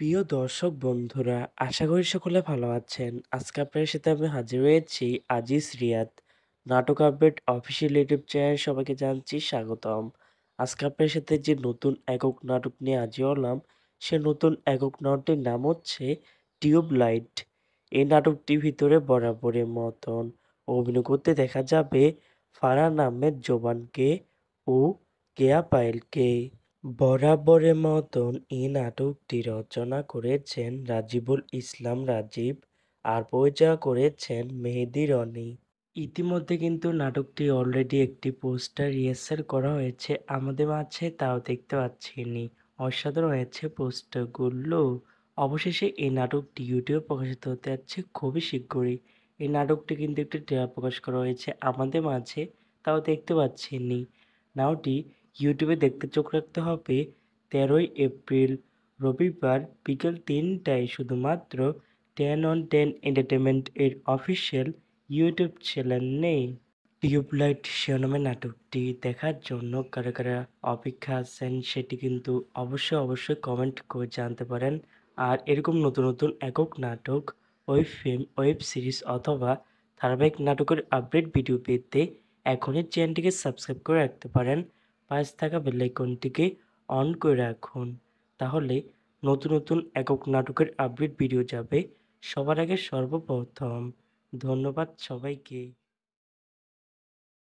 প্রিয় দর্শক বন্ধুরা, আশা করি সকলে ভালো আছেন। আজকে আপনাদের সাথে আমি হাজির হয়েছি আজিজ রিয়াদ। নাটক আপডেট অফিসিয়াল ইউটিউব চ্যানেল সবাইকে জানাচ্ছি স্বাগতম। আজকে আপনাদের সাথে যে নতুন একক নাটক নিয়ে হাজির হলাম, সে নতুন একক নাটকটির নাম হচ্ছে টিউবলাইট। এই নাটকটির ভিতরে বরাবরের মতন অভিনয় করতে দেখা যাবে ফারহান আহমেদ জোবানকে ও কেয়া পায়েলকে। বরাবরের মতন এই নাটকটি রচনা করেছেন রাজিবুল ইসলাম রাজীব আর পরিচালনা করেছেন মেহেদী রনি। ইতিমধ্যে কিন্তু নাটকটি অলরেডি একটি পোস্টার রিহার্সাল করা হয়েছে আমাদের মাঝে, তাও দেখতে পাচ্ছিনি। অসাধারণ হয়েছে পোস্টারগুলো। অবশেষে এই নাটকটি ইউটিউবে প্রকাশিত হতে যাচ্ছে খুবই শীঘ্রই। এই নাটকটি কিন্তু একটি ট্রেলার প্রকাশ করা হয়েছে আমাদের মাঝে, তাও দেখতে পাচ্ছিনি। নাটকটি ইউটিউবে দেখতে চোখ রাখতে হবে ১৩ই এপ্রিল রবিবার বিকেল ৩টায় শুধুমাত্র 10 on 10 এন্টারটেইনমেন্ট এর অফিসিয়াল ইউটিউব চ্যানেলে। টিউবলাইট শিরোনামে নাটকটি দেখার জন্য কারা কারা অপেক্ষা আছেন সেটি কিন্তু অবশ্যই কমেন্ট করে জানতে পারেন। আর এরকম নতুন নতুন একক নাটক, ওয়েব ফিল্ম, ওয়েব সিরিজ অথবা ধারাবাহিক নাটকের আপডেট ভিডিও পেতে এখনই চ্যানেলটিকে সাবস্ক্রাইব করে রাখতে পারেন। পাশে থাকা বেল আইকনটিকে অন করে রাখুন, তাহলে নতুন নতুন একক নাটকের আপডেট ভিডিও যাবে সবার আগে সর্বপ্রথম। ধন্যবাদ সবাইকে।